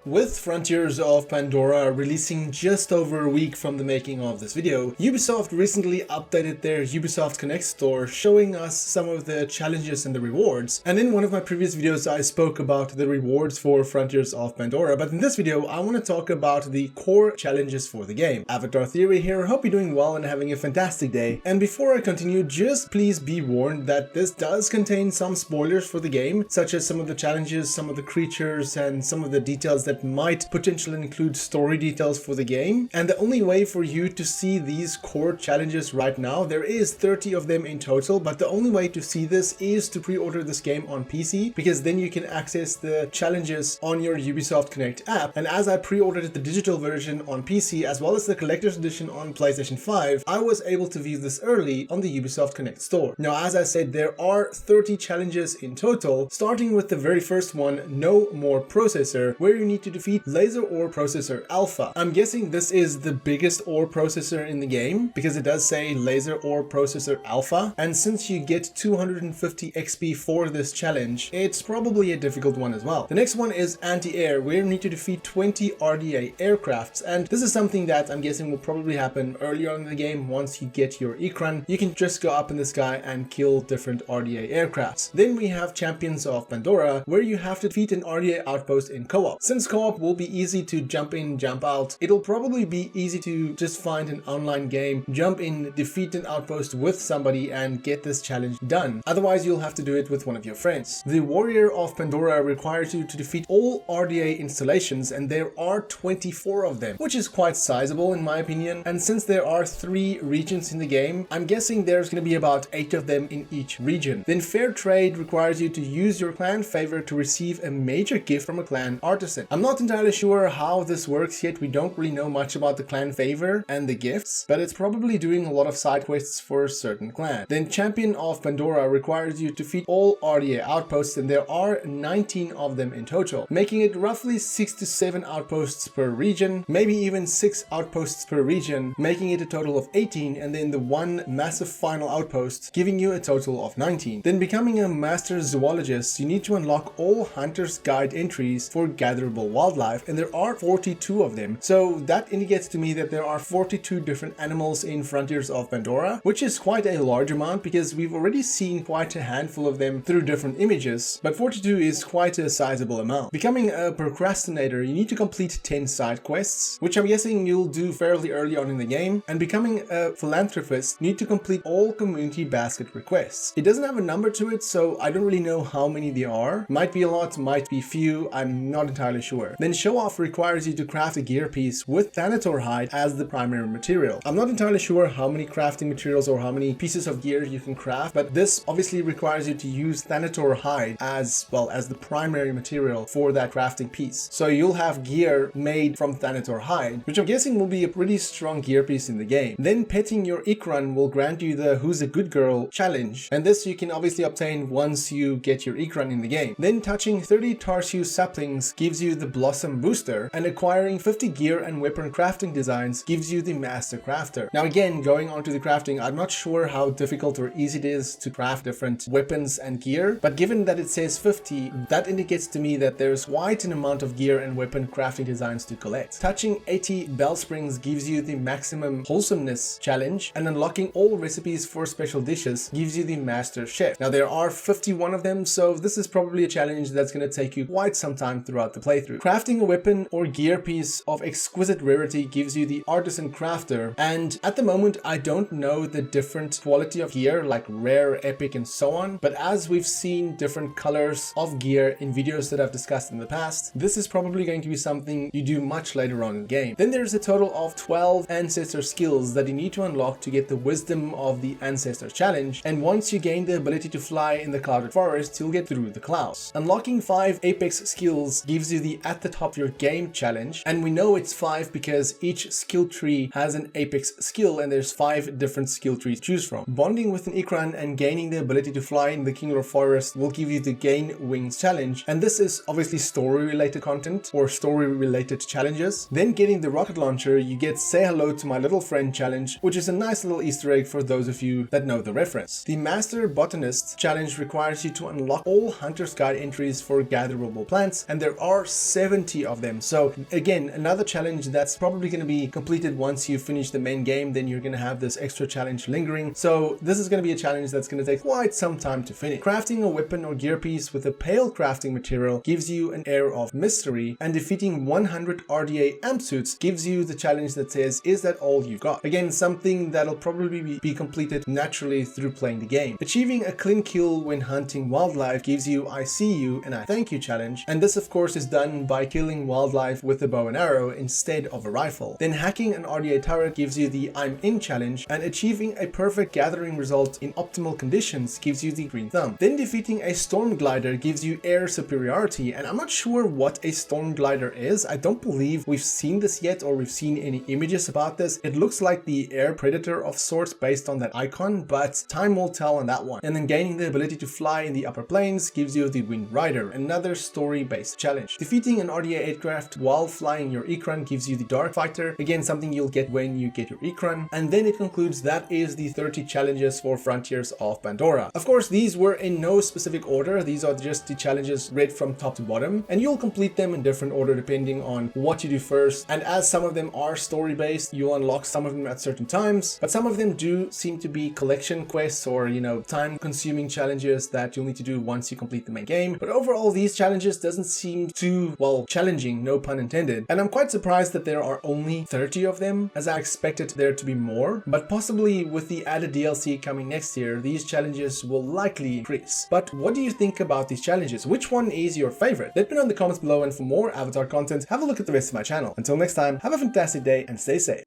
With Frontiers of Pandora releasing just over a week from the making of this video, Ubisoft recently updated their Ubisoft Connect store, showing us some of the challenges and the rewards. And in one of my previous videos I spoke about the rewards for Frontiers of Pandora, but in this video I want to talk about the core challenges for the game. Avatar Theory here, hope you're doing well and having a fantastic day. And before I continue, just please be warned that this does contain some spoilers for the game, such as some of the challenges, some of the creatures, and some of the details that might potentially include story details for the game. And the only way for you to see these core challenges right now, there is 30 of them in total, but the only way to see this is to pre-order this game on PC, because then you can access the challenges on your Ubisoft Connect app. And as I pre-ordered the digital version on PC as well as the collector's edition on PlayStation 5, I was able to view this early on the Ubisoft Connect store. Now, as I said, there are 30 challenges in total, starting with the very first one, No More Processor, where you need to defeat Laser Ore Processor Alpha. I'm guessing this is the biggest ore processor in the game, because it does say Laser Ore Processor Alpha, and since you get 250 XP for this challenge, it's probably a difficult one as well. The next one is Anti-Air, where you need to defeat 20 RDA aircrafts, and this is something that I'm guessing will probably happen earlier on in the game. Once you get your Ikran, you can just go up in the sky and kill different RDA aircrafts. Then we have Champions of Pandora, where you have to defeat an RDA outpost in co-op. Since co-op will be easy to jump in, jump out, it'll probably be easy to just find an online game, jump in, defeat an outpost with somebody and get this challenge done. Otherwise, you'll have to do it with one of your friends. The Warrior of Pandora requires you to defeat all RDA installations, and there are 24 of them, which is quite sizable in my opinion. And since there are 3 regions in the game, I'm guessing there's going to be about 8 of them in each region. Then Fair Trade requires you to use your clan favor to receive a major gift from a clan artisan. I'm not entirely sure how this works yet. We don't really know much about the clan favor and the gifts, but it's probably doing a lot of side quests for a certain clan. Then Champion of Pandora requires you to defeat all RDA outposts, and there are 19 of them in total, making it roughly 6 to 7 outposts per region, maybe even 6 outposts per region, making it a total of 18, and then the one massive final outpost giving you a total of 19. Then becoming a master zoologist, you need to unlock all Hunter's Guide entries for gatherable wildlife, and there are 42 of them. So that indicates to me that there are 42 different animals in Frontiers of Pandora, which is quite a large amount because we've already seen quite a handful of them through different images, but 42 is quite a sizable amount. Becoming a procrastinator, you need to complete 10 side quests, which I'm guessing you'll do fairly early on in the game. And becoming a philanthropist, you need to complete all community basket requests. It doesn't have a number to it, so I don't really know how many there are. Might be a lot, might be few, I'm not entirely sure. Then Show Off requires you to craft a gear piece with Thanator hide as the primary material. I'm not entirely sure how many crafting materials or how many pieces of gear you can craft, but this obviously requires you to use Thanator hide as well as the primary material for that crafting piece. So you'll have gear made from Thanator hide, which I'm guessing will be a pretty strong gear piece in the game. Then petting your Ikran will grant you the Who's a Good Girl challenge, and this you can obviously obtain once you get your Ikran in the game. Then touching 30 Tarsiu saplings gives you the Blossom booster, and acquiring 50 gear and weapon crafting designs gives you the Master Crafter. Now again, going on to the crafting, I'm not sure how difficult or easy it is to craft different weapons and gear, but given that it says 50, that indicates to me that there's quite an amount of gear and weapon crafting designs to collect. Touching 80 bell springs gives you the Maximum Wholesomeness challenge, and unlocking all recipes for special dishes gives you the Master Chef. Now there are 51 of them, so this is probably a challenge that's going to take you quite some time throughout the playthrough. Crafting a weapon or gear piece of exquisite rarity gives you the Artisan Crafter, and at the moment I don't know the different quality of gear like rare, epic and so on, but as we've seen different colors of gear in videos that I've discussed in the past, this is probably going to be something you do much later on in the game. Then there's a total of 12 Ancestor skills that you need to unlock to get the Wisdom of the Ancestor challenge, and once you gain the ability to fly in the clouded forest, you'll get through the clouds. Unlocking 5 Apex skills gives you the At the Top of Your Game challenge, and we know it's 5 because each skill tree has an Apex skill and there's 5 different skill trees to choose from. Bonding with an Ikran and gaining the ability to fly in the Kingdom Forest will give you the Gain Wings challenge, and this is obviously story related content or story related challenges. Then getting the rocket launcher, you get Say Hello to My Little Friend challenge, which is a nice little Easter egg for those of you that know the reference. The Master Botanist challenge requires you to unlock all Hunter's Guide entries for gatherable plants, and there are 70 of them. So again, another challenge that's probably going to be completed once you finish the main game. Then you're going to have this extra challenge lingering. So this is going to be a challenge that's going to take quite some time to finish. Crafting a weapon or gear piece with a pale crafting material gives you an air of mystery, and defeating 100 RDA amp suits gives you the challenge that says, is that all you got? Again, something that'll probably be completed naturally through playing the game. Achieving a clean kill when hunting wildlife gives you I see you and I thank you challenge, and this of course is done by killing wildlife with a bow and arrow instead of a rifle. Then hacking an RDA turret gives you the I'm in challenge, and achieving a perfect gathering result in optimal conditions gives you the green thumb. Then defeating a storm glider gives you air superiority, and I'm not sure what a storm glider is. I don't believe we've seen this yet, or we've seen any images about this. It looks like the air predator of sorts based on that icon, but time will tell on that one. And then gaining the ability to fly in the upper planes gives you the Wind Rider, another story-based challenge. Defeating an RDA aircraft while flying your Ikran gives you the Dark Fighter, again something you'll get when you get your Ikran. And then it concludes that is the 30 challenges for Frontiers of Pandora. Of course, these were in no specific order. These are just the challenges read from top to bottom, and you'll complete them in different order depending on what you do first. And as some of them are story-based, you'll unlock some of them at certain times, but some of them do seem to be collection quests or, you know, time-consuming challenges that you'll need to do once you complete the main game. But overall, these challenges doesn't seem too, well, challenging, no pun intended. And I'm quite surprised that there are only 30 of them, as I expected there to be more. But possibly with the added DLC coming next year, these challenges will likely increase. But what do you think about these challenges? Which one is your favorite? Let me know in the comments below, and for more Avatar content, have a look at the rest of my channel. Until next time, have a fantastic day and stay safe.